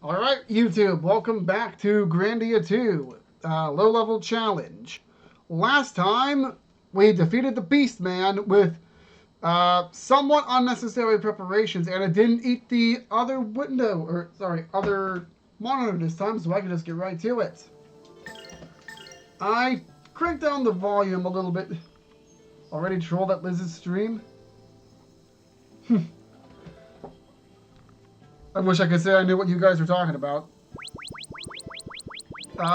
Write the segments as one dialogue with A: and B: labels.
A: Alright, YouTube, welcome back to Grandia 2, low-level challenge. Last time, we defeated the Beast Man with somewhat unnecessary preparations, and it didn't eat the other other monitor this time, so I can just get right to it. I cranked down the volume a little bit. Already trolled at Liz's stream? I wish I could say I knew what you guys were talking about.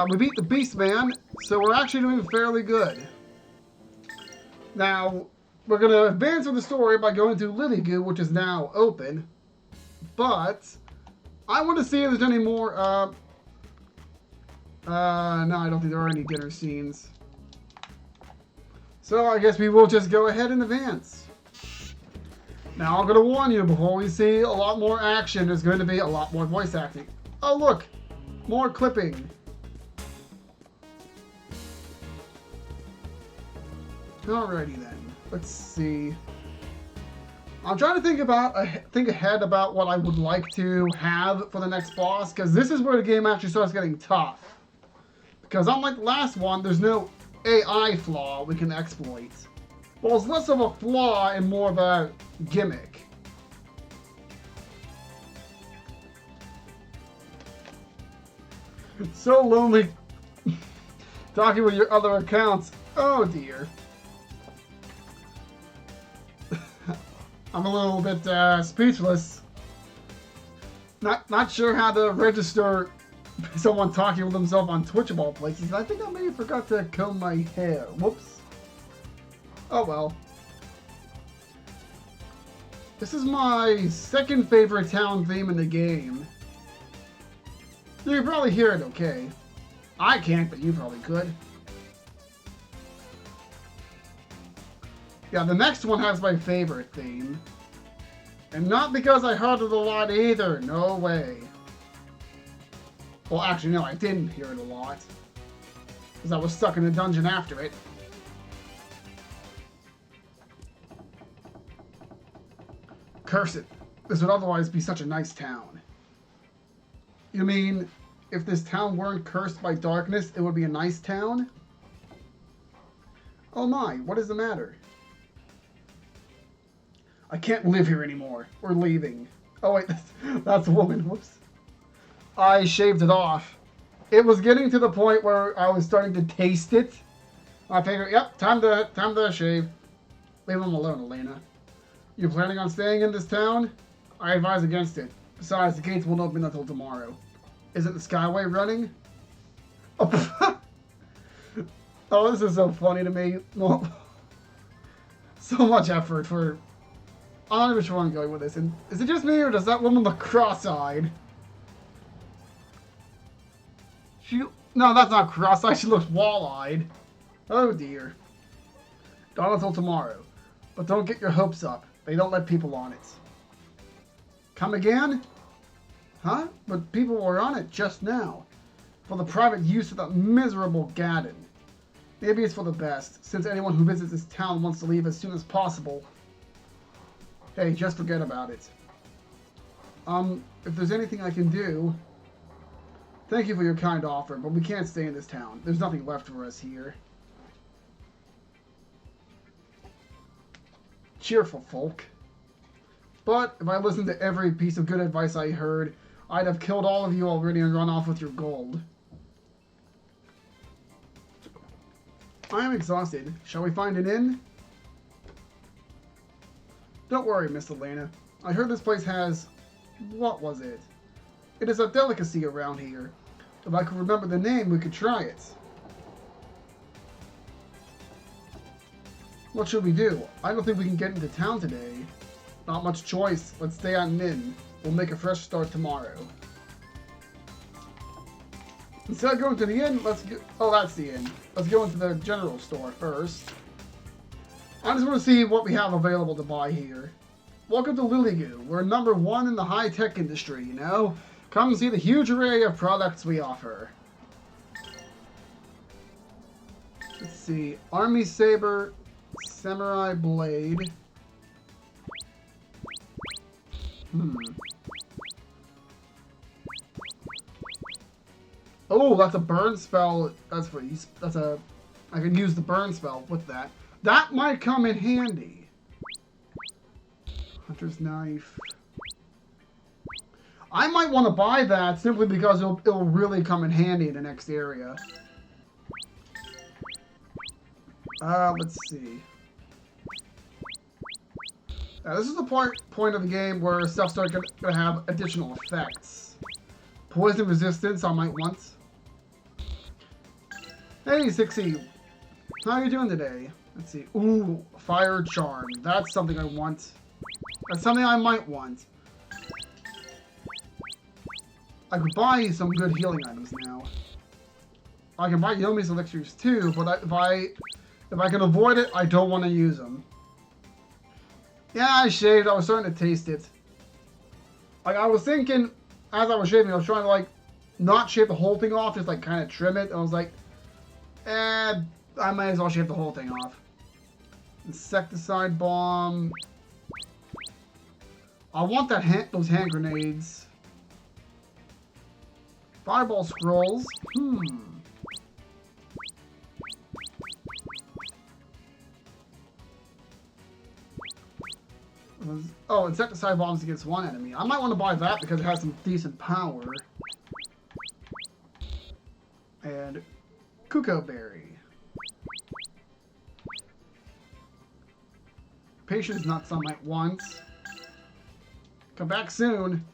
A: We beat the Beast Man, so we're actually doing fairly good. Now, we're going to advance with the story by going to Lily which is now open. But, I want to see if there's any more, no, I don't think there are any dinner scenes. So, I guess we will just go ahead and advance. Now, I'm going to warn you, before we see a lot more action, there's going to be a lot more voice acting. Oh, look! More clipping. Alrighty then. Let's see. I'm trying to think ahead about what I would like to have for the next boss, because this is where the game actually starts getting tough. Because unlike the last one, there's no AI flaw we can exploit. Well, it's less of a flaw and more of a gimmick. It's so lonely talking with your other accounts. Oh dear. I'm a little bit speechless. Not sure how to register someone talking with himself on Twitch of all places. I think I may have forgot to comb my hair. Whoops. Oh well. This is my second favorite town theme in the game. You can probably hear it okay. I can't, but you probably could. Yeah, the next one has my favorite theme. And not because I heard it a lot either. No way. Well, actually, no, I didn't hear it a lot. Because I was stuck in a dungeon after it. Curse it. This would otherwise be such a nice town. You mean, if this town weren't cursed by darkness, it would be a nice town? Oh my, what is the matter? I can't live here anymore. We're leaving. Oh wait, that's a woman. Whoops. I shaved it off. It was getting to the point where I was starting to taste it. I figured, yep, time to shave. Leave him alone, Elena. You planning on staying in this town? I advise against it. Besides, the gates won't open until tomorrow. Isn't the Skyway running? Oh, oh, this is so funny to me. Well, so much effort for... I'm not even sure where I'm going with this. And is it just me, or does that woman look cross-eyed? No, that's not cross-eyed. She looks wall-eyed. Oh, dear. Not until tomorrow. But don't get your hopes up. They don't let people on it. Come again? Huh? But people were on it just now. For the private use of that miserable Gaddon. Maybe it's for the best, since anyone who visits this town wants to leave as soon as possible. Hey, just forget about it. If there's anything I can do... Thank you for your kind offer, but we can't stay in this town. There's nothing left for us here. Cheerful folk. But if I listened to every piece of good advice I heard, I'd have killed all of you already and run off with your gold. I am exhausted. Shall we find an inn? Don't worry, Miss Elena. I heard this place has... What was it? It is a delicacy around here. If I could remember the name, we could try it. What should we do? I don't think we can get into town today. Not much choice. Let's stay at an inn. We'll make a fresh start tomorrow. Instead of going to the inn, let's go... Oh, that's the inn. Let's go into the general store first. I just want to see what we have available to buy here. Welcome to Lily We're #1 in the high-tech industry, you know? Come and see the huge array of products we offer. Let's see. Army Saber, Samurai Blade. Oh, that's a burn spell. That's a... I can use the burn spell with that. That might come in handy. Hunter's Knife. I might want to buy that simply because it'll really come in handy in the next area. Let's see. Now, this is the point of the game where stuff starts going to have additional effects. Poison resistance I might want. Hey, Sixie. How are you doing today? Let's see. Ooh, Fire Charm. That's something I want. That's something I might want. I could buy some good healing items now. I can buy Yomi's elixirs too, but if I can avoid it, I don't want to use them. Yeah, I shaved. I was starting to taste it. Like, I was thinking, as I was shaving, I was trying to, like, not shave the whole thing off, just, like, kind of trim it. And I was like, I might as well shave the whole thing off. Insecticide bomb. I want those hand grenades. Fireball scrolls. Oh, insecticide bombs against one enemy. I might want to buy that because it has some decent power. And Cuckoo Berry. Patience nuts I might want. Come back soon.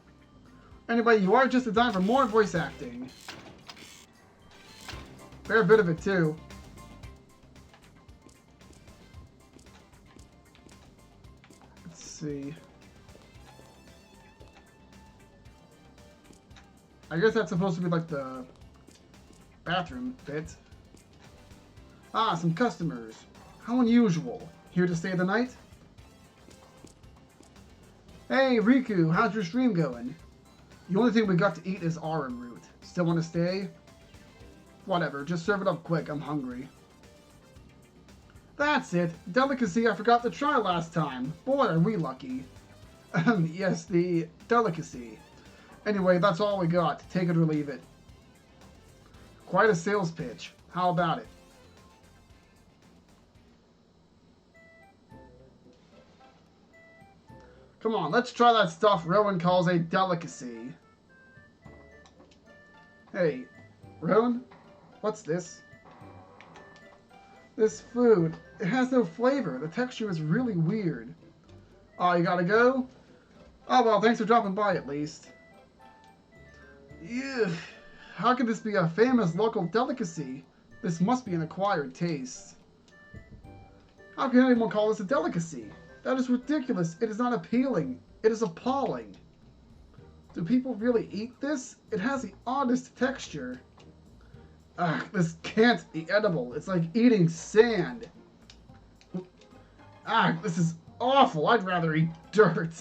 A: Anyway, you are just in time for more voice acting. Fair bit of it too. Let's see. I guess that's supposed to be like the bathroom bit. Ah, some customers. How unusual. Here to stay the night? Hey, Riku, how's your stream going? The only thing we got to eat is arum root. Still want to stay? Whatever, just serve it up quick. I'm hungry. That's it. Delicacy I forgot to try last time. Boy, are we lucky. Yes, the delicacy. Anyway, that's all we got. Take it or leave it. Quite a sales pitch. How about it? Come on, let's try that stuff Rowan calls a delicacy. Hey, Rowan? What's this? This food, it has no flavor. The texture is really weird. Oh, you gotta go? Oh, well, thanks for dropping by at least. Ew. How could this be a famous local delicacy? This must be an acquired taste. How can anyone call this a delicacy? That is ridiculous. It is not appealing. It is appalling. Do people really eat this? It has the oddest texture. Ugh, this can't be edible. It's like eating sand. Ah, this is awful. I'd rather eat dirt.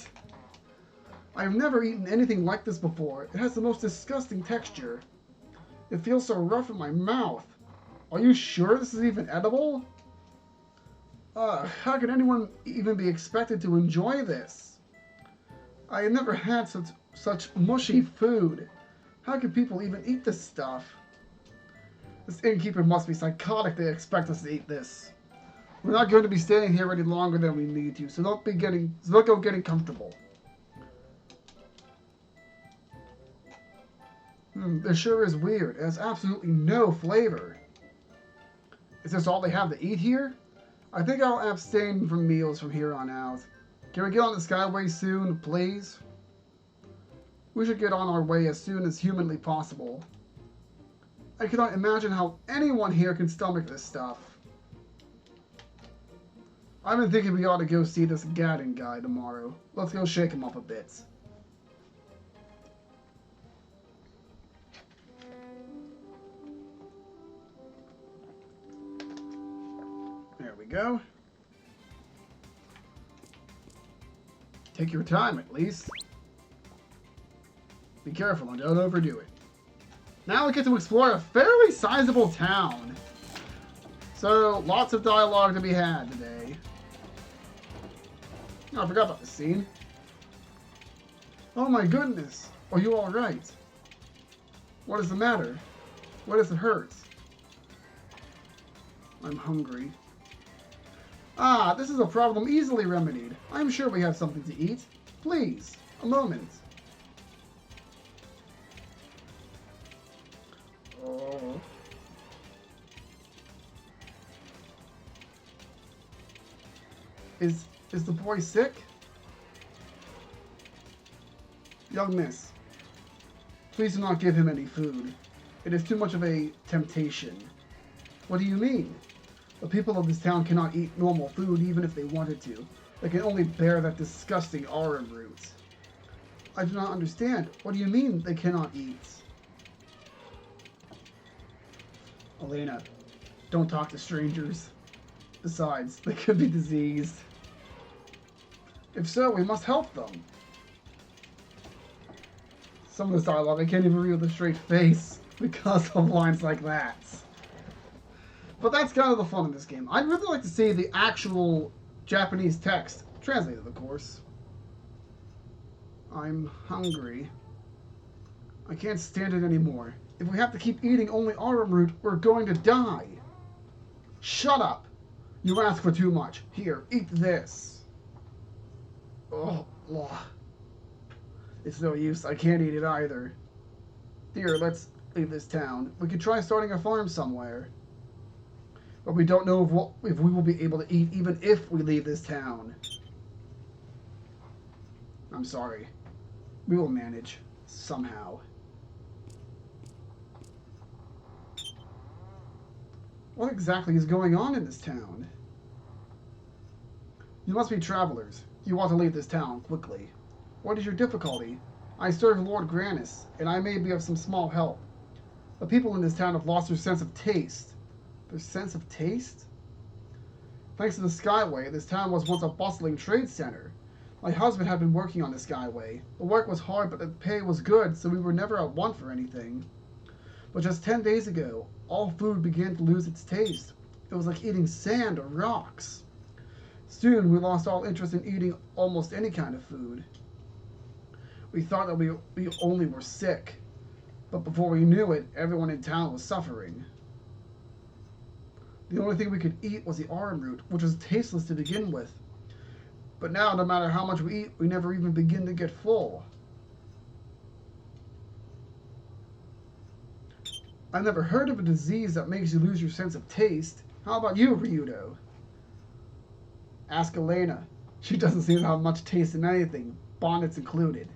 A: I've never eaten anything like this before. It has the most disgusting texture. It feels so rough in my mouth. Are you sure this is even edible? How can anyone even be expected to enjoy this? I have never had such mushy food. How can people even eat this stuff? This innkeeper must be psychotic to expect us to eat this. We're not going to be staying here any longer than we need to, so don't go getting comfortable. This sure is weird. It has absolutely no flavor. Is this all they have to eat here? I think I'll abstain from meals from here on out. Can we get on the Skyway soon, please? We should get on our way as soon as humanly possible. I cannot imagine how anyone here can stomach this stuff. I've been thinking we ought to go see this Gadding guy tomorrow. Let's go shake him up a bit. There we go. Take your time, at least. Be careful and don't overdo it. Now we get to explore a fairly sizable town. So, lots of dialogue to be had today. Oh, I forgot about the scene. Oh my goodness. Are you alright? What is the matter? Where does it hurt? I'm hungry. Ah, this is a problem easily remedied. I'm sure we have something to eat. Please, a moment. Oh. Is the boy sick? Young miss, please do not give him any food. It is too much of a temptation. What do you mean? The people of this town cannot eat normal food even if they wanted to. They can only bear that disgusting arum root. I do not understand. What do you mean they cannot eat? Elena, don't talk to strangers. Besides, they could be diseased. If so, we must help them. Some of this dialogue I can't even read with a straight face because of lines like that. But that's kind of the fun of this game. I'd really like to see the actual Japanese text, translated of course. I'm hungry. I can't stand it anymore. If we have to keep eating only arum root, we're going to die. Shut up. You ask for too much. Here, eat this. Oh, ugh. It's no use. I can't eat it either. Here, let's leave this town. We could try starting a farm somewhere. But we don't know if we will be able to eat even if we leave this town. I'm sorry. We will manage. Somehow. What exactly is going on in this town? You must be travelers. You want to leave this town quickly. What is your difficulty? I serve Lord Grannis, and I may be of some small help. The people in this town have lost their sense of taste. Their sense of taste? Thanks to the Skyway, this town was once a bustling trade center. My husband had been working on the Skyway. The work was hard, but the pay was good, so we were never at want for anything. But just 10 days ago, all food began to lose its taste. It was like eating sand or rocks. Soon, we lost all interest in eating almost any kind of food. We thought that we only were sick. But before we knew it, everyone in town was suffering. The only thing we could eat was the arum root, which was tasteless to begin with. But now, no matter how much we eat, we never even begin to get full. I've never heard of a disease that makes you lose your sense of taste. How about you, Ryudo? Ask Elena. She doesn't seem to have much taste in anything, bonnets included.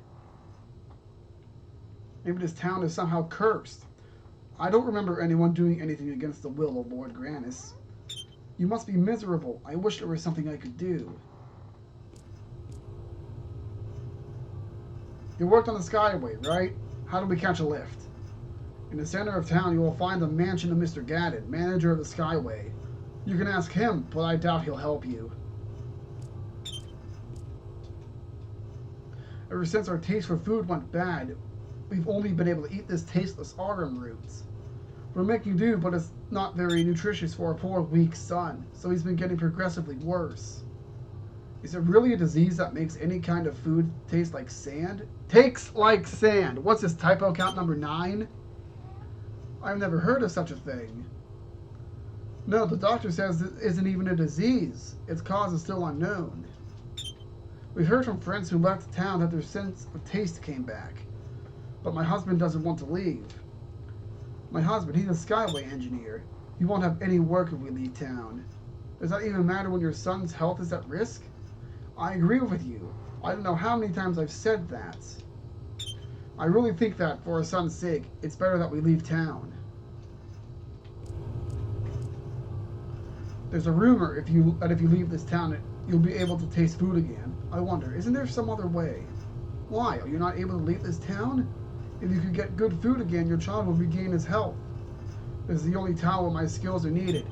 A: Maybe this town is somehow cursed. I don't remember anyone doing anything against the will of Lord Grannis. You must be miserable. I wish there was something I could do. You worked on the Skyway, right? How do we catch a lift? In the center of town, you will find the mansion of Mr. Gaddon, manager of the Skyway. You can ask him, but I doubt he'll help you. Ever since our taste for food went bad, we've only been able to eat this tasteless arum roots. We're making do, but it's not very nutritious for our poor, weak son, so he's been getting progressively worse. Is it really a disease that makes any kind of food taste like sand? Takes like sand! What's this, typo count number 9? I've never heard of such a thing. No, the doctor says it isn't even a disease. Its cause is still unknown. We've heard from friends who left town that their sense of taste came back. But my husband doesn't want to leave. My husband, he's a Skyway engineer. He won't have any work if we leave town. Does that even matter when your son's health is at risk? I agree with you. I don't know how many times I've said that. I really think that, for our son's sake, it's better that we leave town. There's a rumor that if you leave this town, you'll be able to taste food again. I wonder, isn't there some other way? Why? Are you not able to leave this town? If you could get good food again, your child will regain his health. This is the only town where my skills are needed.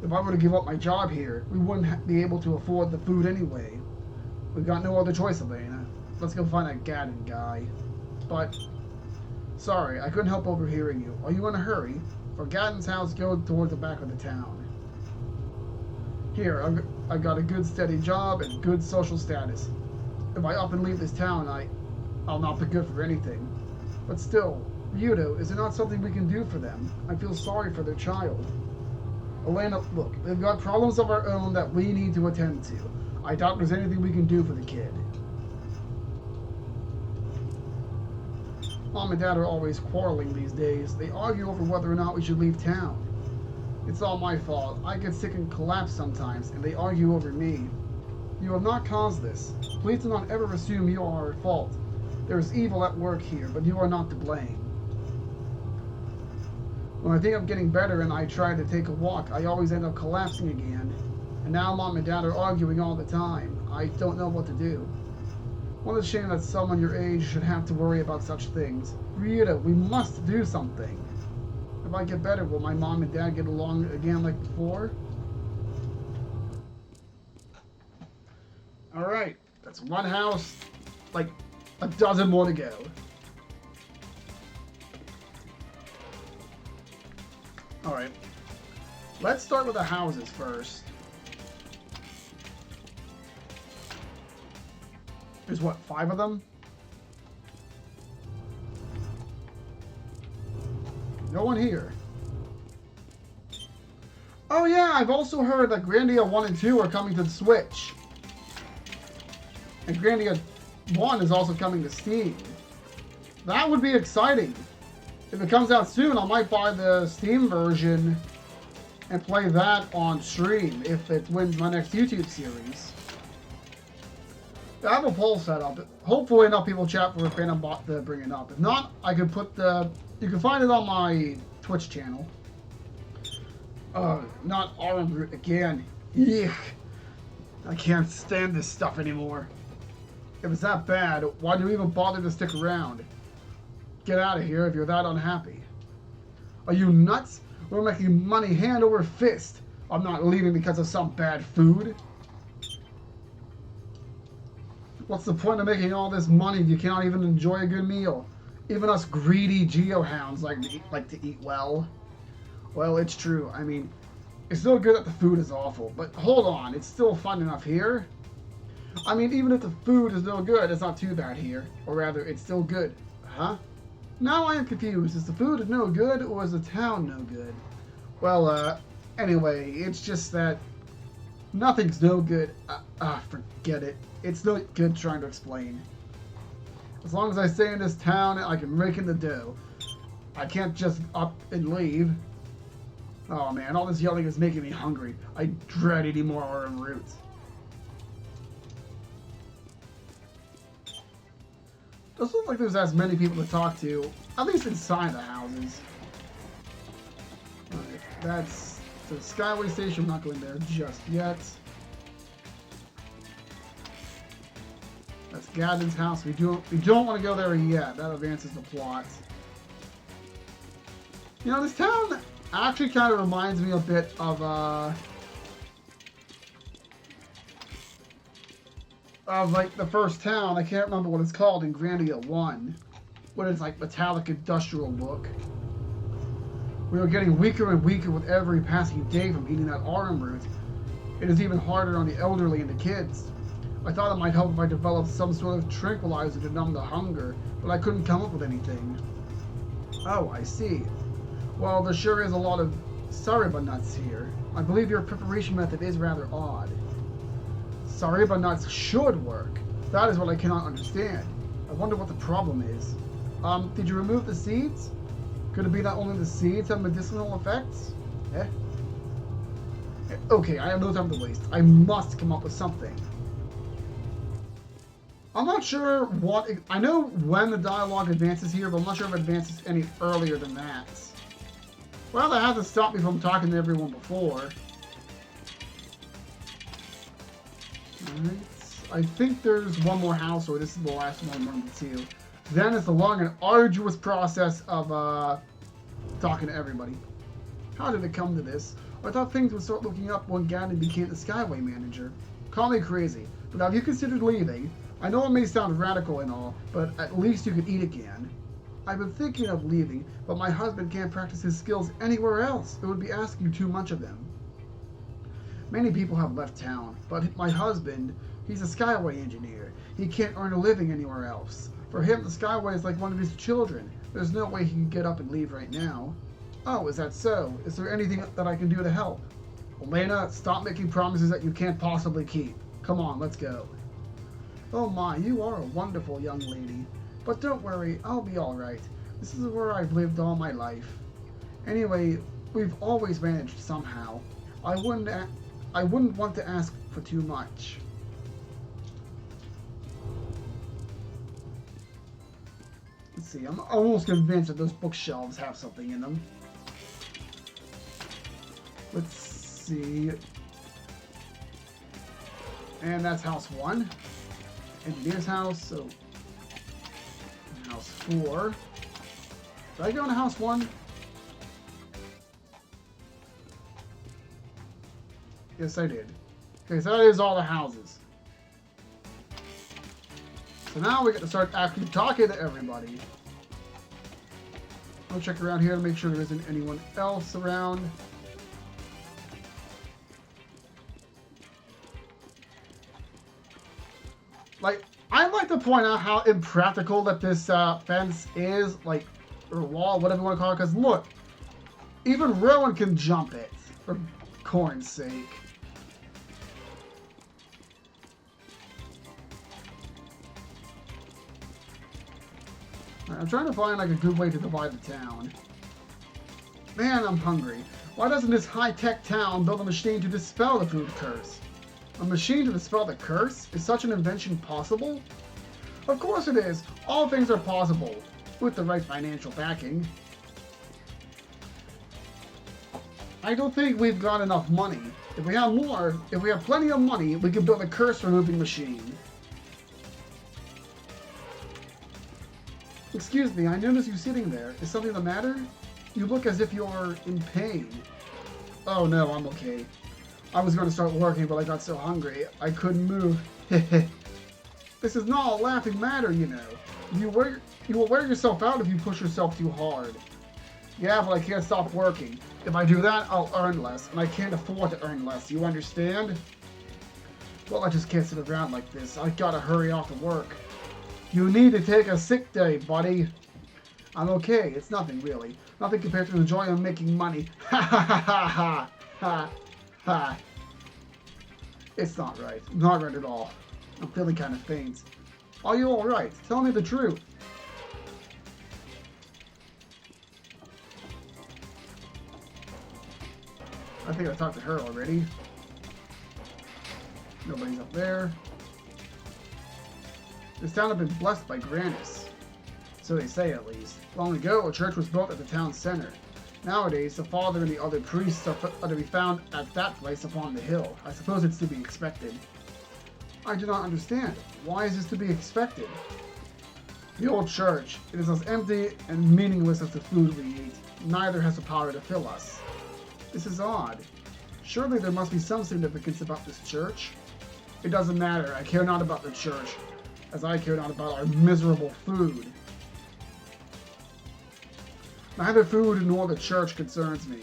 A: If I were to give up my job here, we wouldn't be able to afford the food anyway. We've got no other choice, Elena. Let's go find that Gaddon guy. But, sorry, I couldn't help overhearing you. Are you in a hurry? For Gaddon's house, go towards the back of the town. Here, I've got a good steady job and good social status. If I up and leave this town, I'll not be good for anything. But still, Ryudo, is it not something we can do for them? I feel sorry for their child. Elena, look, they've got problems of our own that we need to attend to. I doubt there's anything we can do for the kid. Mom and Dad are always quarreling these days. They argue over whether or not we should leave town. It's all my fault. I get sick and collapse sometimes, and they argue over me. You have not caused this. Please do not ever assume you are at fault. There is evil at work here, but you are not to blame. When I think I'm getting better and I try to take a walk, I always end up collapsing again. And now Mom and Dad are arguing all the time. I don't know what to do. What a shame that someone your age should have to worry about such things. Rita, we must do something. If I get better, will my Mom and Dad get along again like before? Alright, that's one house, like a dozen more to go. Alright, let's start with the houses first. There's what, 5 of them? No one here. Oh yeah, I've also heard that Grandia 1 and 2 are coming to the Switch. And Grandia 1 is also coming to Steam. That would be exciting. If it comes out soon, I might buy the Steam version and play that on stream if it wins my next YouTube series. I have a poll set up. Hopefully enough people chat for a Phantom Bot to bring it up. If not, I could put the... You can find it on my Twitch channel. Not Arm Root again. Yuck. I can't stand this stuff anymore. If it's that bad, why do you even bother to stick around? Get out of here if you're that unhappy. Are you nuts? We're making money hand over fist. I'm not leaving because of some bad food. What's the point of making all this money if you cannot even enjoy a good meal? Even us greedy geohounds like to eat well. Well, it's true. I mean, it's still good that the food is awful, but hold on, it's still fun enough here. I mean, even if the food is no good, it's not too bad here. Or rather, it's still good. Huh? Now I am confused. Is the food no good, or is the town no good? Well, anyway, it's just that nothing's no good. Forget it. It's no good trying to explain. As long as I stay in this town, I can rake in the dough. I can't just up and leave. Oh man, all this yelling is making me hungry. I dread eating more RM roots. Doesn't look like there's as many people to talk to, at least inside the houses. Alright, that's the Skyway Station. I'm not going there just yet. That's Gadden's house. We don't want to go there yet. That advances the plot. You know, this town actually kind of reminds me a bit of like the first town. I can't remember what it's called in Grandia 1. What it's like metallic industrial look. We are getting weaker and weaker with every passing day from eating that RM root. It is even harder on the elderly and the kids. I thought it might help if I developed some sort of tranquilizer to numb the hunger, but I couldn't come up with anything. Oh, I see. Well, there sure is a lot of Sariba nuts here. I believe your preparation method is rather odd. Sariba nuts should work. That is what I cannot understand. I wonder what the problem is. Did you remove the seeds? Could it be that only the seeds have medicinal effects? Okay, I have no time to waste. I must come up with something. I'm not sure what... I know when the dialogue advances here, but I'm not sure if it advances any earlier than that. Well, that hasn't stopped me from talking to everyone before. Alright. I think there's one more house, or this is the last one, number 2. Then it's the long and arduous process of talking to everybody. How did it come to this? I thought things would start looking up when Ganon became the Skyway manager. Call me crazy, but have you considered leaving? I know it may sound radical and all, but at least you could eat again. I've been thinking of leaving, but my husband can't practice his skills anywhere else. It would be asking too much of him. Many people have left town, but my husband, he's a Skyway engineer. He can't earn a living anywhere else. For him, the Skyway is like one of his children. There's no way he can get up and leave right now. Oh, is that so? Is there anything that I can do to help? Elena, stop making promises that you can't possibly keep. Come on, let's go. Oh my, you are a wonderful young lady. But don't worry, I'll be alright. This is where I've lived all my life. Anyway, we've always managed somehow. I wouldn't want to ask for too much. Let's see, I'm almost convinced that those bookshelves have something in them. Let's see. And that's house 1. Engineer's house, so house 4. Did I go into house 1? Yes, I did. Okay, so that is all the houses. So now we get to start actually talking to everybody. I'll check around here to make sure there isn't anyone else around. Like, I'd like to point out how impractical that this fence is, like, or wall, whatever you want to call it, because look, even Rowan can jump it, for corn's sake. Right, I'm trying to find, like, a good way to divide the town. Man, I'm hungry. Why doesn't this high-tech town build a machine to dispel the food curse? A machine to dispel the curse? Is such an invention possible? Of course it is. All things are possible, with the right financial backing. I don't think we've got enough money. If we have plenty of money, we can build a curse-removing machine. Excuse me, I noticed you sitting there. Is something the matter? You look as if you're in pain. Oh no, I'm okay. I was going to start working, but I got so hungry, I couldn't move. This is not a laughing matter, you know. You will wear yourself out if you push yourself too hard. Yeah, but I can't stop working. If I do that, I'll earn less, and I can't afford to earn less, you understand? Well, I just can't sit around like this. I gotta hurry off to work. You need to take a sick day, buddy. I'm okay, it's nothing really. Nothing compared to the joy of making money. Ha ha ha ha ha ha. Ha. It's not right. Not right at all. I'm feeling kind of faint. Are you alright? Tell me the truth. I think I talked to her already. Nobody's up there. This town had been blessed by Grandia. So they say, at least. Long ago, a church was built at the town center. Nowadays, the father and the other priests are to be found at that place upon the hill. I suppose it's to be expected. I do not understand. Why is this to be expected? The old church. It is as empty and meaningless as the food we eat. Neither has the power to fill us. This is odd. Surely there must be some significance about this church. It doesn't matter. I care not about the church, as I care not about our miserable food. Neither food nor the church concerns me.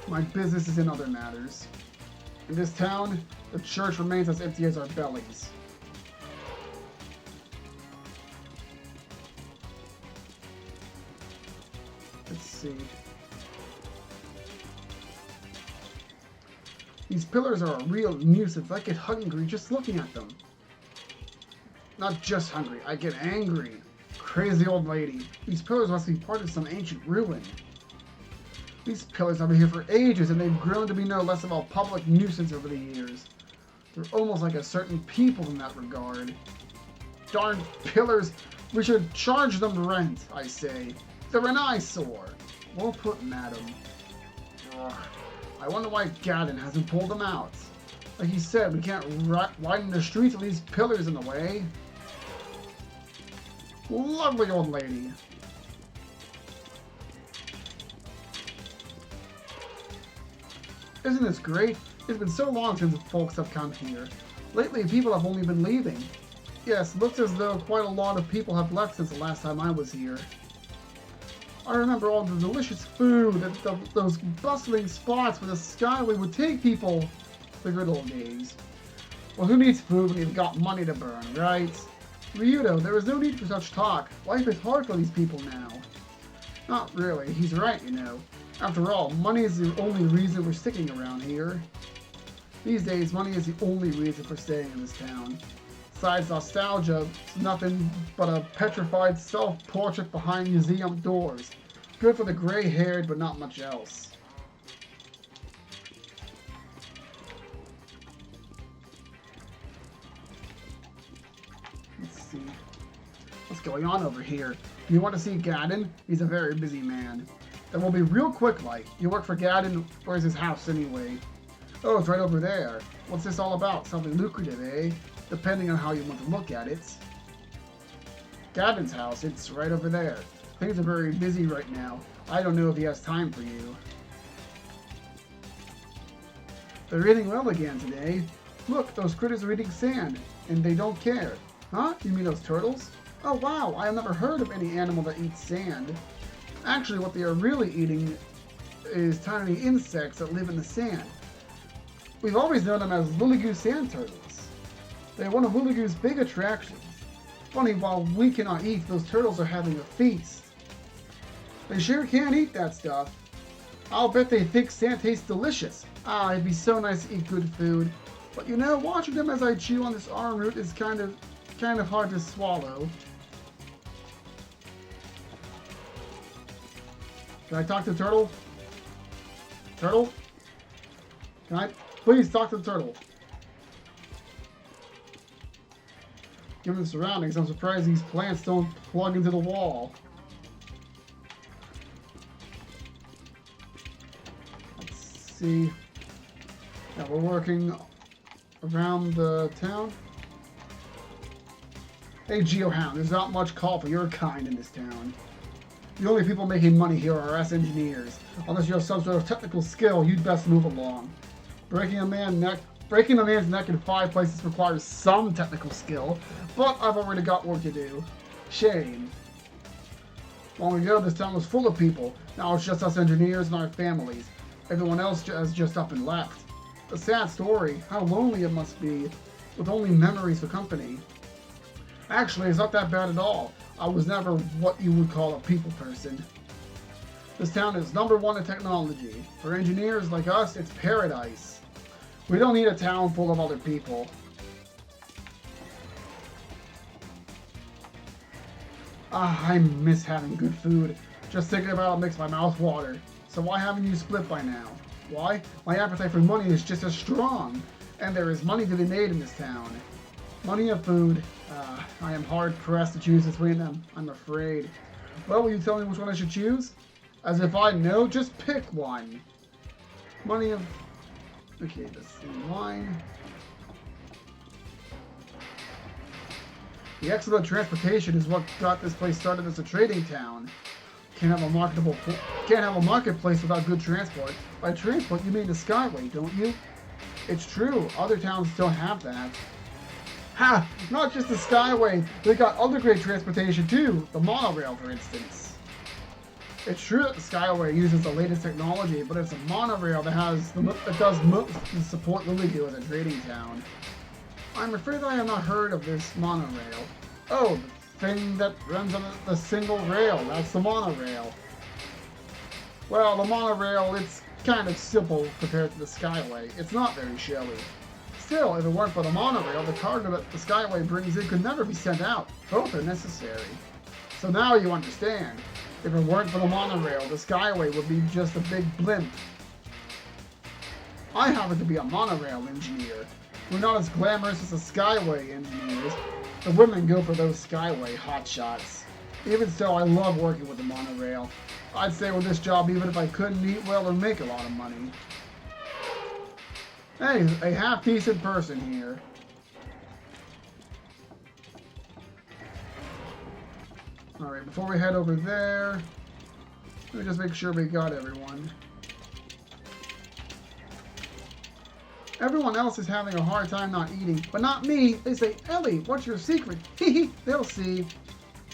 A: My business is in other matters. In this town, the church remains as empty as our bellies. Let's see. These pillars are a real nuisance. I get hungry just looking at them. Not just hungry, I get angry. Crazy old lady. These pillars must be part of some ancient ruin. These pillars have been here for ages, and they've grown to be no less of a public nuisance over the years. They're almost like a certain people in that regard. Darn pillars! We should charge them rent, I say. They're an eyesore. We'll put Madam. Ugh. I wonder why Gadden hasn't pulled them out. Like he said, we can't widen the streets with these pillars in the way. Lovely old lady. Isn't this great? It's been so long since folks have come here. Lately, people have only been leaving. Yes, looks as though quite a lot of people have left since the last time I was here. I remember all the delicious food and those bustling spots where the skyway would take people. The good old days. Well, who needs food when you've got money to burn, right? Ryudo, there is no need for such talk. Life is hard for these people now. Not really. He's right, you know. After all, money is the only reason we're sticking around here. These days, money is the only reason for staying in this town. Besides nostalgia, it's nothing but a petrified self-portrait behind museum doors. Good for the gray-haired, but not much else. Let's see. What's going on over here? You want to see Gaddon? He's a very busy man. Then we'll be real quick like. You work for Gaddon? Where's his house anyway? Oh, it's right over there. What's this all about? Something lucrative, eh? Depending on how you want to look at it. Gaddon's house, it's right over there. Things are very busy right now. I don't know if he has time for you. They're eating well again today. Look, those critters are eating sand, and they don't care. Huh? You mean those turtles? Oh wow, I have never heard of any animal that eats sand. Actually, what they are really eating is tiny insects that live in the sand. We've always known them as Lilligoo sand turtles. They're one of Lilligoo's big attractions. Funny, while we cannot eat, those turtles are having a feast. They sure can eat that stuff. I'll bet they think sand tastes delicious. Ah, it'd be so nice to eat good food. But you know, watching them as I chew on this arm root is kind of hard to swallow. Can I talk to the turtle? Turtle? Can I please talk to the turtle? Given the surroundings, I'm surprised these plants don't plug into the wall. Let's see. Yeah, we're working around the town. Hey, Geohound, there's not much call for your kind in this town. The only people making money here are us engineers. Unless you have some sort of technical skill, you'd best move along. Breaking a man's neck in 5 places requires some technical skill, but I've already got work to do. Shame. Long ago, this town was full of people. Now it's just us engineers and our families. Everyone else has just up and left. A sad story. How lonely it must be, with only memories for company. Actually, it's not that bad at all. I was never what you would call a people person. This town is #1 in technology. For engineers like us, it's paradise. We don't need a town full of other people. Ah, I miss having good food. Just thinking about it makes my mouth water. So why haven't you split by now? Why? My appetite for money is just as strong. And there is money to be made in this town. Money and food. I am hard pressed to choose between them, I'm afraid. Well, will you tell me which one I should choose? As if I know, just pick one. Money of... Okay, let's see. Wine. The excellent transportation is what got this place started as a trading town. Can't have a marketplace without good transport. By transport, you mean the Skyway, don't you? It's true. Other towns don't have that. Ha! Not just the Skyway. They got other great transportation too. The monorail, for instance. It's true that the Skyway uses the latest technology, but it's a monorail that does most to support Lilligoo as a trading town. I'm afraid I have not heard of this monorail. Oh, the thing that runs on the single rail. That's the monorail. Well, the monorail, it's kind of simple compared to the Skyway. It's not very showy. Still, if it weren't for the monorail, the cargo that the Skyway brings in could never be sent out. Both are necessary. So now you understand. If it weren't for the monorail, the Skyway would be just a big blimp. I happen to be a monorail engineer. We're not as glamorous as the Skyway engineers. The women go for those Skyway hotshots. Even so, I love working with the monorail. I'd stay with this job even if I couldn't eat well or make a lot of money. Hey, a half-decent person here. Alright, before we head over there, let me just make sure we got everyone. Everyone else is having a hard time not eating, but not me. They say, Ellie, what's your secret? Hee they'll see.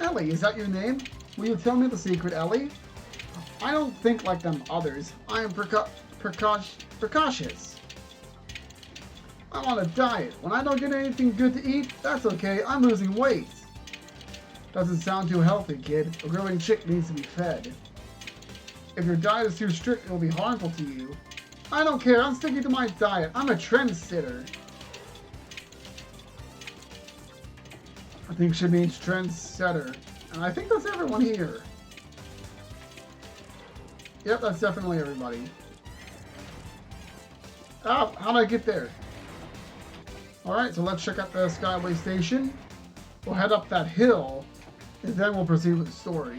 A: Ellie, is that your name? Will you tell me the secret, Ellie? I don't think like them others. I am precautious. I'm on a diet. When I don't get anything good to eat, that's okay. I'm losing weight. Doesn't sound too healthy, kid. A growing chick needs to be fed. If your diet is too strict, it will be harmful to you. I don't care. I'm sticking to my diet. I'm a trendsetter. I think she means trendsetter. And I think that's everyone here. Yep, that's definitely everybody. Oh, how did I get there? Alright, so let's check out the Skyway Station. We'll head up that hill, and then we'll proceed with the story.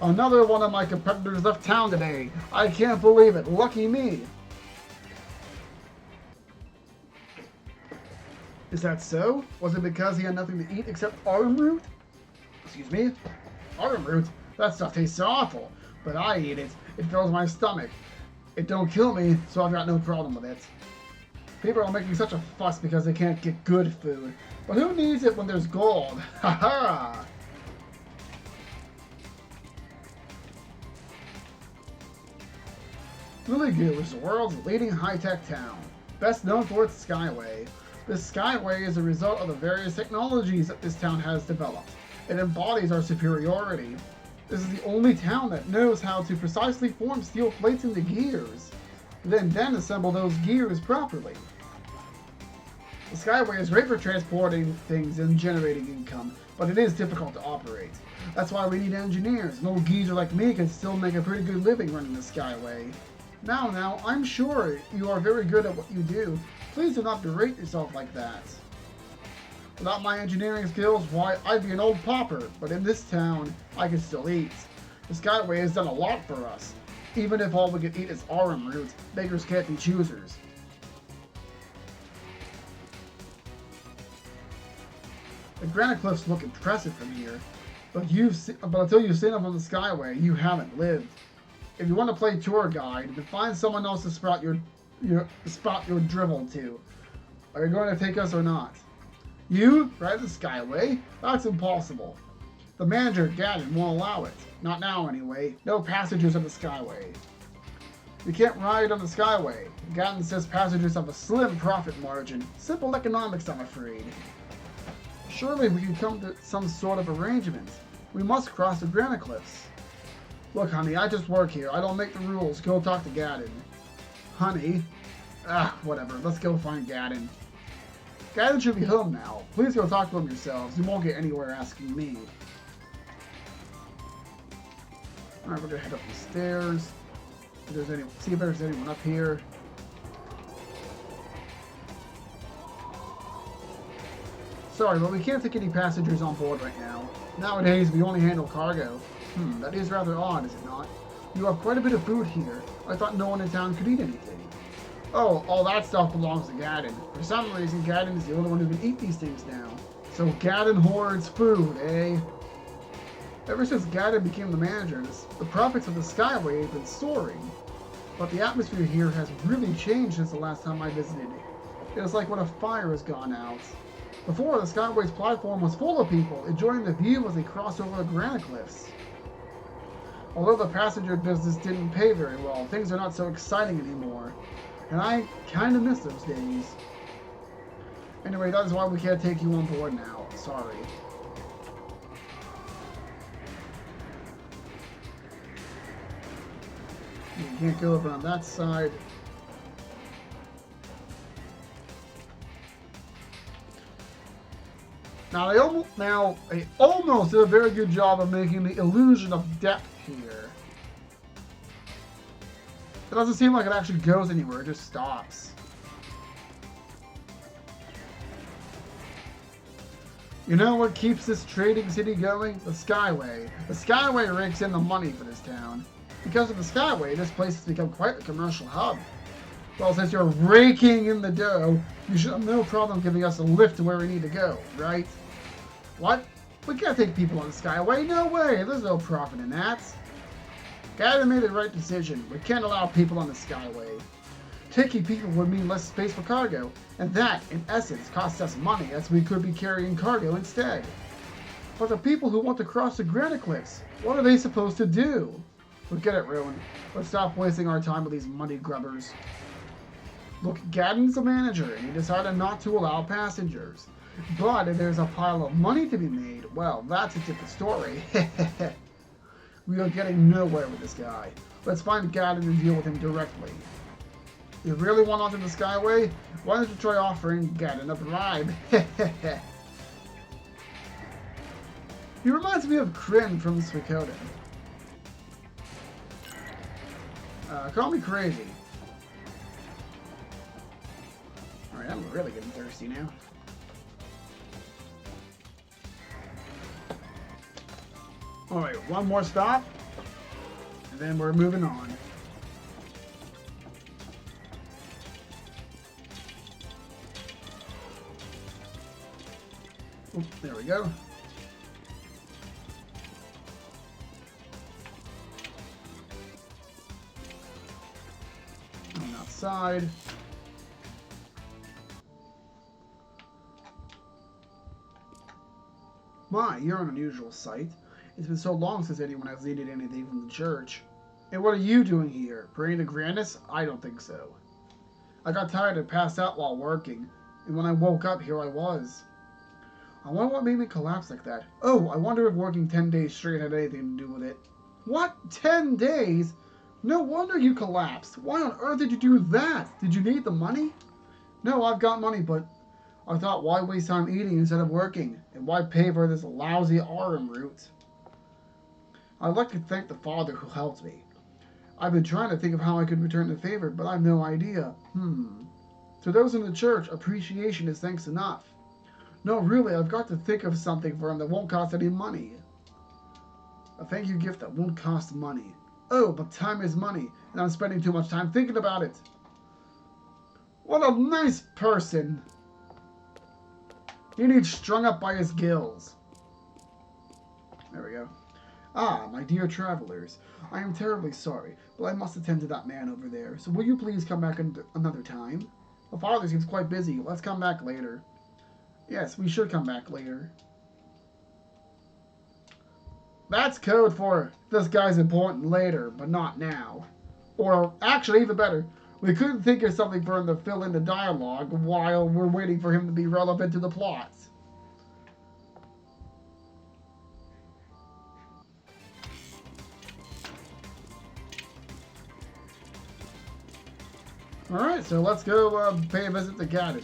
A: Another one of my competitors left town today. I can't believe it. Lucky me. Is that so? Was it because he had nothing to eat except autumn root? Excuse me? Autumn root? That stuff tastes awful. But I eat it. It fills my stomach. It don't kill me, so I've got no problem with it. People are making such a fuss because they can't get good food. But who needs it when there's gold? Haha! Ligu is the world's leading high-tech town, best known for its Skyway. This Skyway is a result of the various technologies that this town has developed. It embodies our superiority. This is the only town that knows how to precisely form steel plates into gears, then assemble those gears properly. The Skyway is great for transporting things and generating income, but it is difficult to operate. That's why we need engineers. An old geezer like me can still make a pretty good living running the Skyway. Now, I'm sure you are very good at what you do. Please do not berate yourself like that. Without my engineering skills, why, I'd be an old pauper, but in this town, I can still eat. The Skyway has done a lot for us. Even if all we can eat is aurum roots, beggars can't be choosers. The granite cliffs look impressive from here, but until you've seen them on the Skyway, you haven't lived. If you want to play tour guide, then find someone else to spot your drivel to. Are you going to take us or not? You? Ride the Skyway? That's impossible. The manager, Gadden, won't allow it. Not now, anyway. No passengers on the Skyway. You can't ride on the Skyway. Gadden says passengers have a slim profit margin. Simple economics, I'm afraid. Surely we can come to some sort of arrangement. We must cross the granite cliffs. Look, honey, I just work here. I don't make the rules. Go talk to Gadden. Honey? Whatever. Let's go find Gadden. Gadden should be home now. Please go talk to him yourselves. You won't get anywhere asking me. Alright, we're gonna head up the stairs. See if there's anyone up here. Sorry, but we can't take any passengers on board right now. Nowadays, we only handle cargo. That is rather odd, is it not? You have quite a bit of food here. I thought no one in town could eat anything. Oh, all that stuff belongs to Gadden. For some reason, Gadden is the only one who can eat these things now. So Gadden hoards food, eh? Ever since Gadden became the manager, the profits of the Skyway have been soaring. But the atmosphere here has really changed since the last time I visited. It is like when a fire has gone out. Before, the Skyway's platform was full of people, enjoying the view as they crossed over the granite cliffs. Although the passenger business didn't pay very well, things are not so exciting anymore. And I kind of miss those days. Anyway, that is why we can't take you on board now. Sorry. You can't go over on that side. Now they almost did a very good job of making the illusion of depth here. It doesn't seem like it actually goes anywhere, it just stops. You know what keeps this trading city going? The Skyway. The Skyway rakes in the money for this town. Because of the Skyway, this place has become quite a commercial hub. Well, since you're raking in the dough, you should have no problem giving us a lift to where we need to go, right? What? We can't take people on the Skyway. No way. There's no profit in that. Gadden made the right decision. We can't allow people on the Skyway. Taking people would mean less space for cargo, and that, in essence, costs us money as we could be carrying cargo instead. But the people who want to cross the granite cliffs, what are they supposed to do? Forget it, Rowan. Let's stop wasting our time with these money grubbers. Look, Gadden's the manager, and he decided not to allow passengers. But if there's a pile of money to be made, well, that's a different story. We are getting nowhere with this guy. Let's find Gaddon and deal with him directly. You really want onto the Skyway? Why don't you try offering Gaddon a bribe? He reminds me of Kryn from Suikoden. Call me crazy. Alright, I'm really getting thirsty now. Alright, one more stop. And then we're moving on. Oop, there we go. And outside. My, you're an unusual sight. It's been so long since anyone has needed anything from the church. And what are you doing here? Praying to Grandis? I don't think so. I got tired and passed out while working, and when I woke up, here I was. I wonder what made me collapse like that. Oh, I wonder if working 10 days straight had anything to do with it. What? 10 days? No wonder you collapsed. Why on earth did you do that? Did you need the money? No, I've got money, but I thought, why waste time eating instead of working? And why pay for this lousy RM route? I'd like to thank the Father who helped me. I've been trying to think of how I could return the favor, but I've no idea. To those in the church, appreciation is thanks enough. No, really, I've got to think of something for him that won't cost any money. A thank you gift that won't cost money. Oh, but time is money, and I'm spending too much time thinking about it. What a nice person. He needs strung up by his gills. There we go. Ah, my dear travelers, I am terribly sorry, but I must attend to that man over there, so will you please come back another time? The father seems quite busy. Let's come back later. Yes, we should come back later. That's code for this guy's important later, but not now. Or, actually, even better, we couldn't think of something for him to fill in the dialogue while we're waiting for him to be relevant to the plot. Alright, so let's go pay a visit to Gaddon.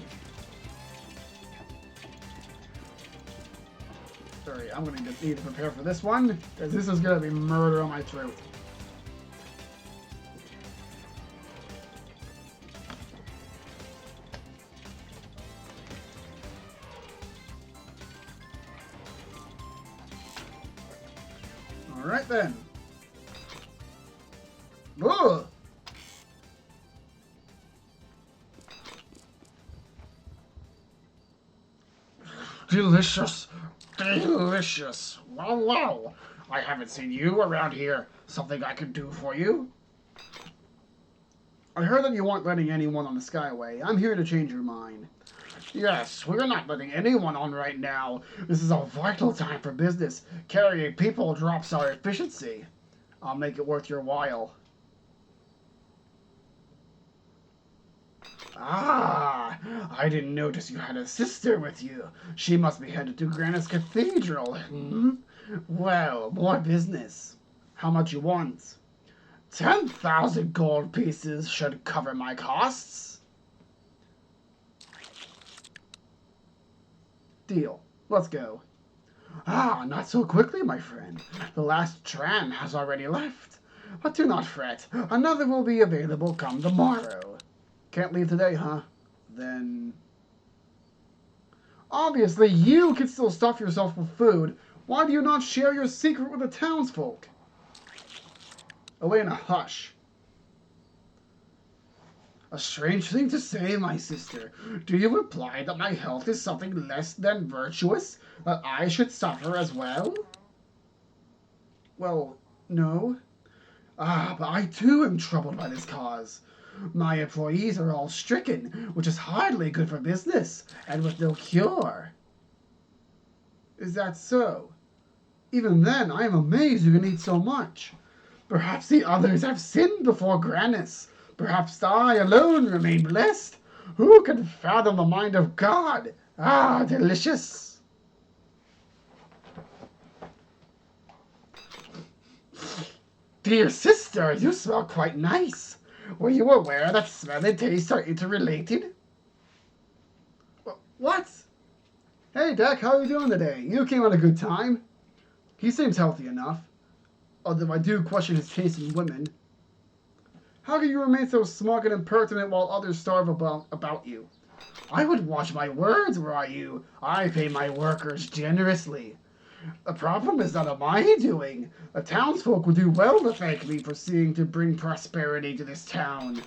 A: Sorry, I'm going to need to prepare for this one, because this is going to be murder on my throat. Alright then. Ugh! Delicious. Delicious. Well, well. I haven't seen you around here. Something I can do for you? I heard that you weren't letting anyone on the Skyway. I'm here to change your mind. Yes, we're not letting anyone on right now. This is a vital time for business. Carrying people drops our efficiency. I'll make it worth your while. Ah, I didn't notice you had a sister with you. She must be headed to Grandia's Cathedral. Well, more business. How much you want? 10,000 gold pieces should cover my costs. Deal. Let's go. Ah, not so quickly, my friend. The last tram has already left. But do not fret. Another will be available come tomorrow. Can't leave today, huh? Then... Obviously, you can still stuff yourself with food. Why do you not share your secret with the townsfolk? Elena, hush. A strange thing to say, my sister. Do you imply that my health is something less than virtuous? That I should suffer as well? Well, no. Ah, but I too am troubled by this cause. My employees are all stricken, which is hardly good for business, and with no cure. Is that so? Even then, I am amazed you can eat so much. Perhaps the others have sinned before Granis. Perhaps I alone remain blessed. Who can fathom the mind of God? Ah, delicious. Dear sister, you smell quite nice. Were you aware that smell and taste are interrelated? What? Hey, Deck, how are you doing today? You came on a good time. He seems healthy enough, although I do question his taste in women. How can you remain so smug and impertinent while others starve about you? I would watch my words were I you. I pay my workers generously. The problem is not of my doing. The townsfolk would do well to thank me for seeking to bring prosperity to this town.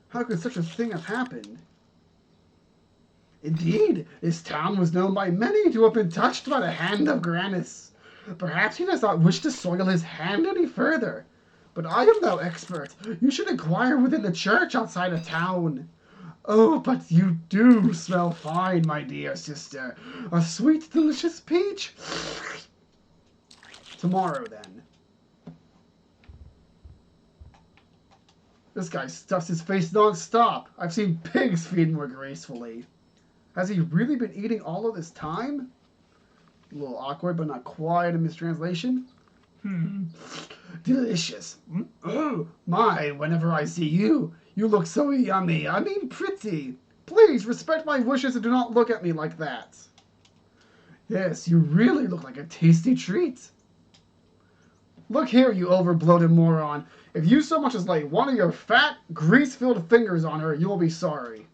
A: How could such a thing have happened? Indeed, this town was known by many to have been touched by the hand of Granis. Perhaps he does not wish to soil his hand any further. But I am no expert. You should inquire within the church outside of town. Oh, but you do smell fine, my dear sister. A sweet, delicious peach. Tomorrow, then. This guy stuffs his face non-stop. I've seen pigs feed more gracefully. Has he really been eating all of this time? A little awkward, but not quite a mistranslation. Delicious. Oh, my, whenever I see you, you look so yummy. I mean pretty. Please, respect my wishes and do not look at me like that. Yes, you really look like a tasty treat. Look here, you over-bloated moron. If you so much as lay one of your fat, grease-filled fingers on her, you will be sorry.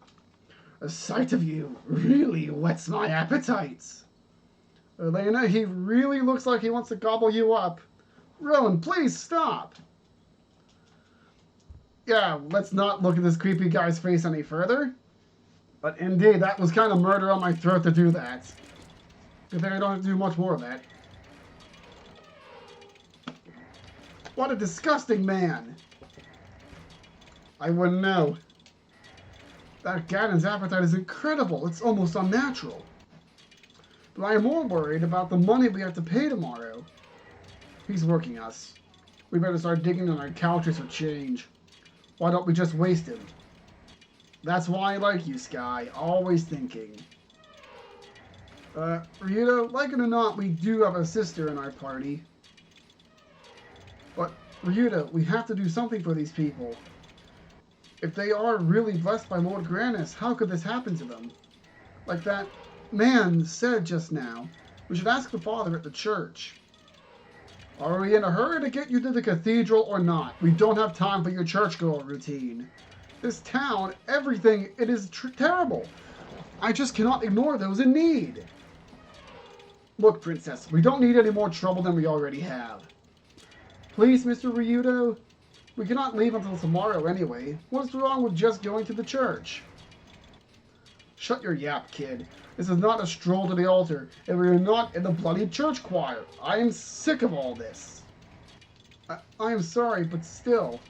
A: The sight of you really whets my appetite. Elena, he really looks like he wants to gobble you up. Rowan, please stop. Yeah, let's not look at this creepy guy's face any further. But indeed, that was kind of murder on my throat to do that. Good thing I don't have to do much more of that. What a disgusting man. I wouldn't know. That Gadon's appetite is incredible. It's almost unnatural. But I am more worried about the money we have to pay tomorrow. He's working us. We better start digging on our couches for change. Why don't we just waste him? That's why I like you, Sky. Always thinking. Ryudo, like it or not, we do have a sister in our party. But, Ryudo, we have to do something for these people. If they are really blessed by Lord Granis, how could this happen to them? Like that man said just now, we should ask the father at the church. Are we in a hurry to get you to the cathedral or not? We don't have time for your churchgoer routine. This town, everything, it is terrible. I just cannot ignore those in need. Look, Princess, we don't need any more trouble than we already have. Please, Mr. Ryudo, we cannot leave until tomorrow anyway. What's wrong with just going to the church? Shut your yap, kid. This is not a stroll to the altar, and we are not in the bloody church choir. I am sick of all this. I am sorry, but still.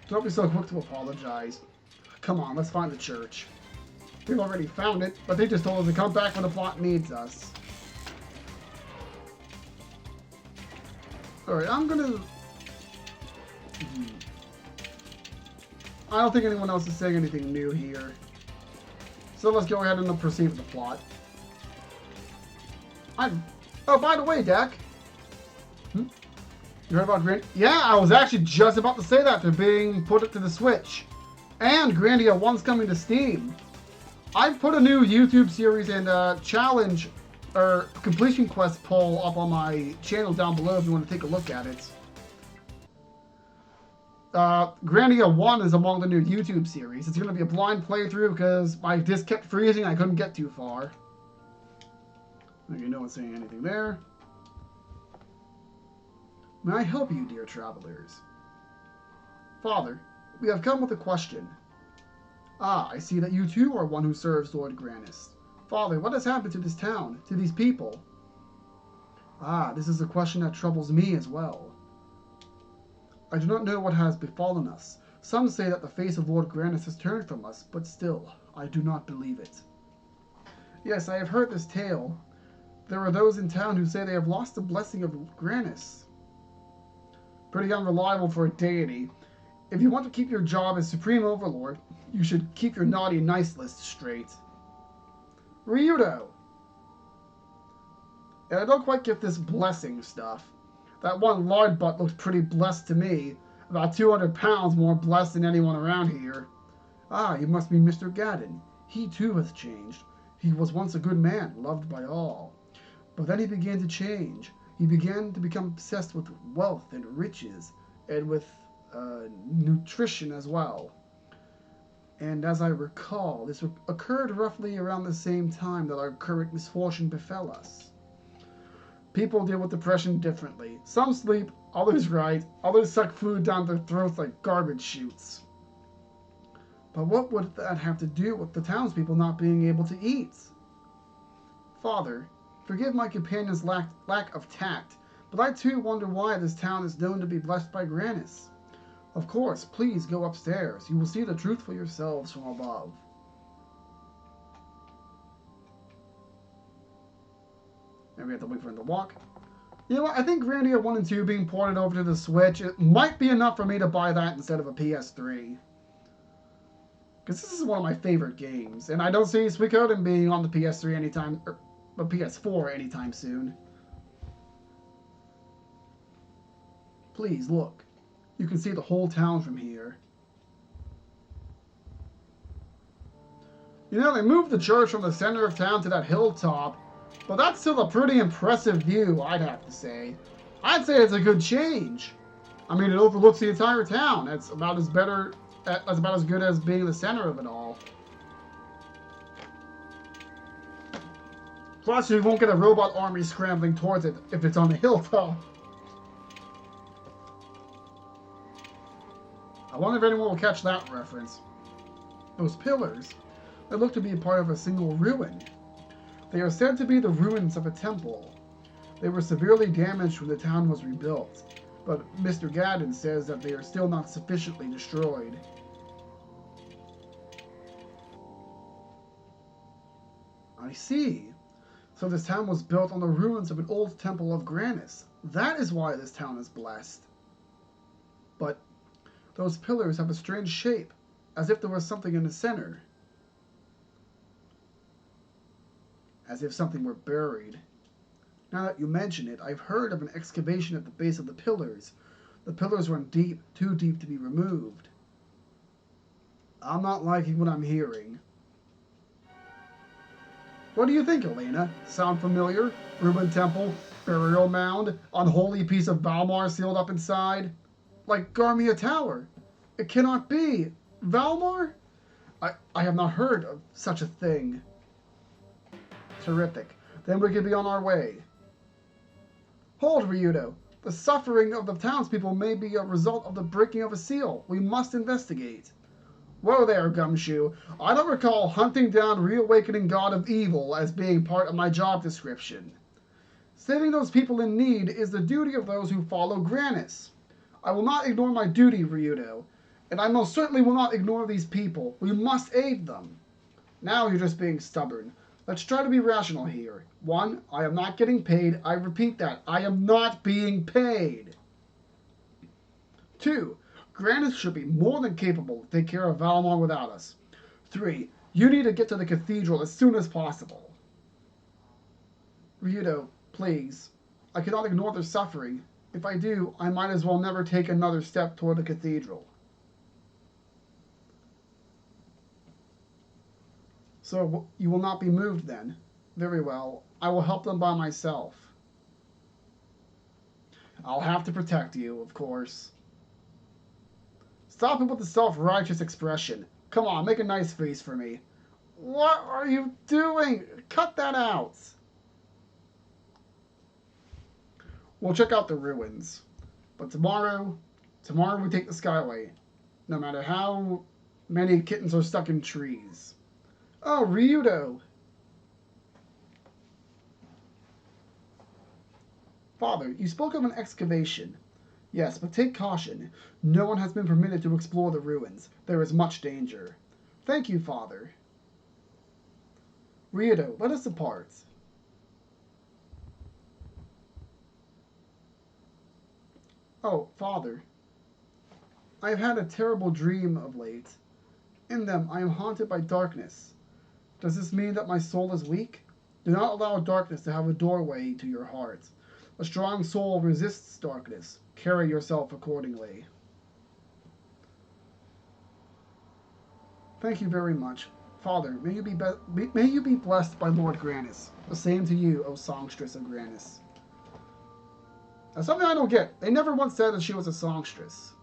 A: Don't be so quick to apologize. Come on, let's find the church. We've already found it, but they just told us to come back when the plot needs us. Alright, I'm gonna... I don't think anyone else is saying anything new here. So let's go ahead and proceed with the plot. Oh, by the way, Dak. You heard about Grandia? Yeah, I was actually just about to say that. They're being put to the Switch. And Grandia 1's coming to Steam. I've put a new YouTube series and challenge or completion quest poll up on my channel down below if you want to take a look at it. Grandia 1 is among the new YouTube series. It's going to be a blind playthrough because my disc kept freezing. I couldn't get too far. Okay, no one's saying anything there. May I help you, dear travelers? Father, we have come with a question. Ah, I see that you too are one who serves Lord Granis. Father, what has happened to this town, to these people? Ah, this is a question that troubles me as well. I do not know what has befallen us. Some say that the face of Lord Granis has turned from us, but still, I do not believe it. Yes, I have heard this tale. There are those in town who say they have lost the blessing of Granis. Pretty unreliable for a deity. If you want to keep your job as Supreme Overlord, you should keep your naughty and nice list straight. Ryudo! And I don't quite get this blessing stuff. That one lard butt looked pretty blessed to me. About 200 pounds more blessed than anyone around here. Ah, you must be Mr. Gaddon. He too has changed. He was once a good man, loved by all. But then he began to change. He began to become obsessed with wealth and riches, and with nutrition as well. And as I recall, this occurred roughly around the same time that our current misfortune befell us. People deal with depression differently. Some sleep, others write, others suck food down their throats like garbage chutes. But what would that have to do with the townspeople not being able to eat? Father, forgive my companion's lack of tact, but I too wonder why this town is known to be blessed by Granis. Of course, please go upstairs. You will see the truth for yourselves from above. And we have to wait for him to walk. You know what? I think Grandia 1 and 2 being ported over to the Switch, it might be enough for me to buy that instead of a PS3. Because this is one of my favorite games. And I don't see Suikoden being on the PS3 anytime, or the PS4 anytime soon. Please, look. You can see the whole town from here. You know, they moved the church from the center of town to that hilltop, but that's still a pretty impressive view, I'd have to say. I'd say it's a good change. I mean, it overlooks the entire town. That's about as good as being the center of it all. Plus, you won't get a robot army scrambling towards it if it's on a hilltop. I wonder if anyone will catch that reference. Those pillars, they look to be a part of a single ruin. They are said to be the ruins of a temple. They were severely damaged when the town was rebuilt, but Mr. Gaddon says that they are still not sufficiently destroyed. I see. So this town was built on the ruins of an old temple of Granis. That is why this town is blessed. But those pillars have a strange shape, as if there was something in the center. As if something were buried. Now that you mention it, I've heard of an excavation at the base of the pillars. The pillars run deep, too deep to be removed. I'm not liking what I'm hearing. What do you think, Elena? Sound familiar? Ruined temple, burial mound, unholy piece of Valmar sealed up inside? Like Garmia Tower. It cannot be. Valmar? I have not heard of such a thing. Terrific. Then we can be on our way. Hold, Ryudo. The suffering of the townspeople may be a result of the breaking of a seal. We must investigate. Whoa there, Gumshoe. I don't recall hunting down Reawakening God of Evil as being part of my job description. Saving those people in need is the duty of those who follow Granis. I will not ignore my duty, Ryudo. And I most certainly will not ignore these people. We must aid them. Now you're just being stubborn. Let's try to be rational here. 1, I am not getting paid. I repeat that. I am not being paid. 2, Granis should be more than capable to take care of Valmar without us. 3, you need to get to the cathedral as soon as possible. Ryudo, please. I cannot ignore their suffering. If I do, I might as well never take another step toward the cathedral. So you will not be moved then? Very well. I will help them by myself. I'll have to protect you, of course. Stop it with the self-righteous expression. Come on, make a nice face for me. What are you doing? Cut that out. We'll check out the ruins. But tomorrow we take the Skyway. No matter how many kittens are stuck in trees. Oh, Ryudo. Father, you spoke of an excavation. Yes, but take caution. No one has been permitted to explore the ruins. There is much danger. Thank you, Father. Ryudo, let us depart. Oh, Father. I have had a terrible dream of late. In them, I am haunted by darkness. Does this mean that my soul is weak? Do not allow darkness to have a doorway to your heart. A strong soul resists darkness. Carry yourself accordingly. Thank you very much. Father, may you be blessed by Lord Granis. The same to you, O songstress of Granis. Now, something I don't get. They never once said that she was a songstress.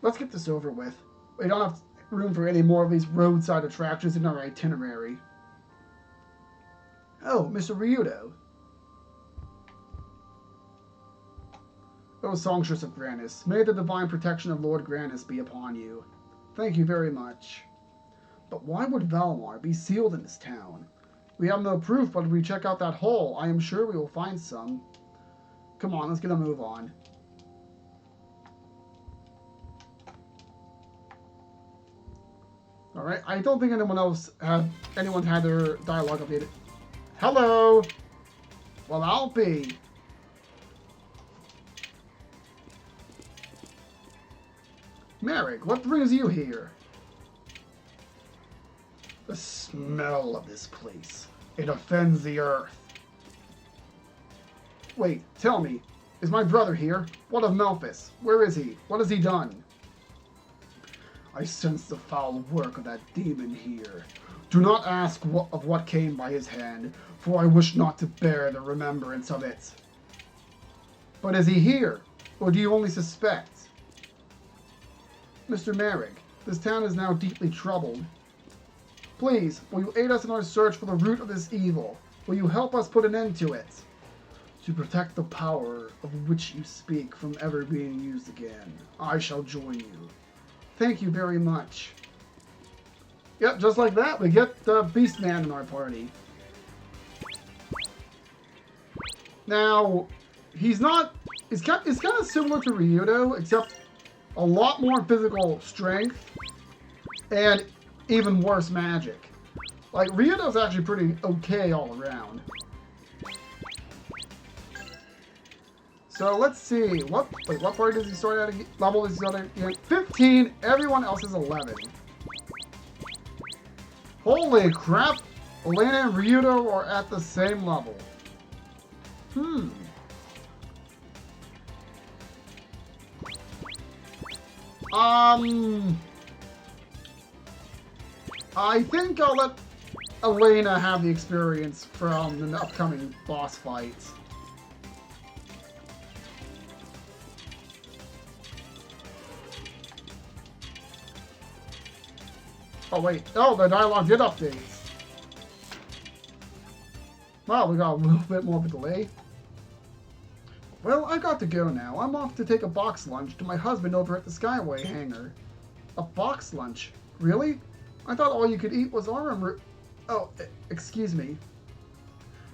A: Let's get this over with. We don't have room for any more of these roadside attractions in our itinerary. Oh, Mr. Ryudo. O songstress of Granis, may the divine protection of Lord Granis be upon you. Thank you very much. But why would Valmar be sealed in this town? We have no proof, but if we check out that hole, I am sure we will find some. Come on, let's get a move on. Alright, I don't think anyone's had their dialogue updated. Hello! Well, I'll be. Merrick, what brings you here? The smell of this place. It offends the earth. Wait, tell me, is my brother here? What of Melphis? Where is he? What has he done? I sense the foul work of that demon here. Do not ask of what came by his hand, for I wish not to bear the remembrance of it. But is he here, or do you only suspect? Mr. Merrick, this town is now deeply troubled. Please, will you aid us in our search for the root of this evil? Will you help us put an end to it? To protect the power of which you speak from ever being used again, I shall join you. Thank you very much. Yep, just like that, we get the Beastman in our party. Now, he's kind of similar to Ryudo, except a lot more physical strength and even worse magic. Like, Ryudo's actually pretty okay all around. So let's see. What party does he start at again? Level is he start at again? 15. Everyone else is 11. Holy crap! Elena and Ryudo are at the same level. I think I'll let Elena have the experience from the upcoming boss fights. Oh wait, oh, the dialogue did update. Wow, we got a little bit more of a delay. Well, I got to go now. I'm off to take a box lunch to my husband over at the Skyway hangar. A box lunch? Really? I thought all you could eat was arm root. Oh, excuse me.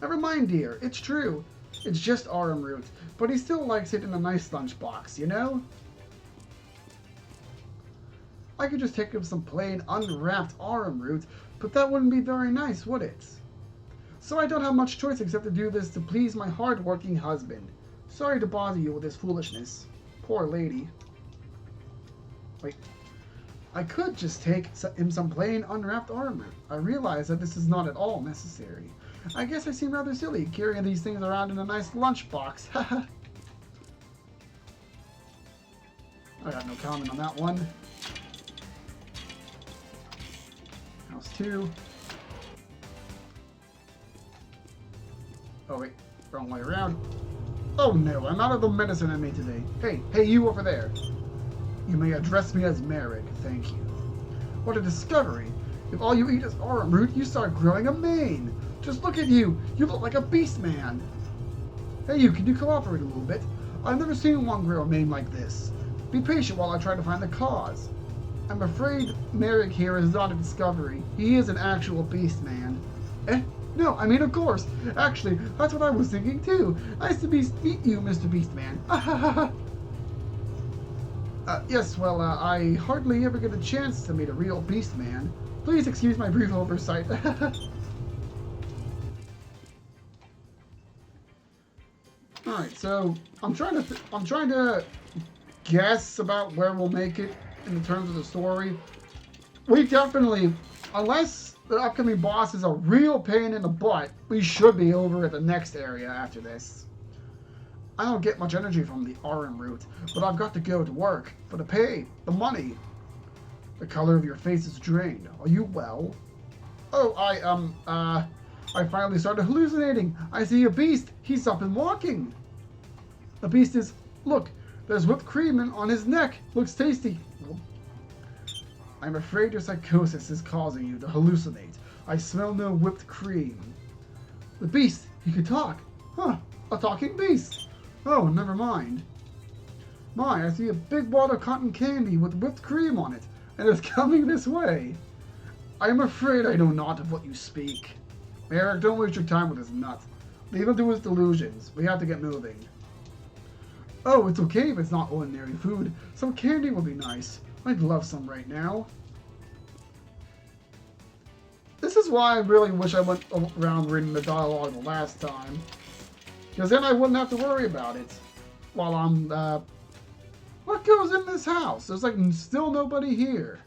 A: Never mind, dear. It's true. It's just arm root, but he still likes it in a nice lunch box, you know? I could just take him some plain, unwrapped arm root, but that wouldn't be very nice, would it? So I don't have much choice except to do this to please my hard-working husband. Sorry to bother you with this foolishness. Poor lady. Wait. I could just take him some plain, unwrapped arm root. I realize that this is not at all necessary. I guess I seem rather silly, carrying these things around in a nice lunchbox. Haha. I got no comment on that one. House 2. Oh wait, wrong way around. Oh no, I'm out of the medicine I made today. Hey, you over there. You may address me as Merrick, thank you. What a discovery. If all you eat is arm root, you start growing a mane. Just look at you. You look like a beast man. Hey you, can you cooperate a little bit? I've never seen one grow a mane like this. Be patient while I try to find the cause. I'm afraid Merrick here is not a discovery. He is an actual beast man. Eh? No, I mean, of course. Actually, that's what I was thinking too. Nice to meet you, Mr. Beastman. Yes, well, I hardly ever get a chance to meet a real Beastman. Please excuse my brief oversight. Alright, so I'm trying to guess about where we'll make it in terms of the story. We definitely, unless the upcoming boss is a real pain in the butt, we should be over at the next area after this. I don't get much energy from the RM route, but I've got to go to work for the pay, the money. The color of your face is drained. Are you well? Oh, I finally started hallucinating. I see a beast. He's up and walking. The beast is, look, there's whipped cream on his neck. Looks tasty. I'm afraid your psychosis is causing you to hallucinate. I smell no whipped cream. The beast, he could talk. Huh, a talking beast. Oh, never mind. My, I see a big wad of cotton candy with whipped cream on it, and it's coming this way. I am afraid I know not of what you speak. Eric, don't waste your time with this nut. Leave him to his delusions. We have to get moving. Oh, it's okay if it's not ordinary food. Some candy would be nice. I'd love some right now. This is why I really wish I went around reading the dialogue the last time. Because then I wouldn't have to worry about it. While I'm, what goes in this house? There's like still nobody here.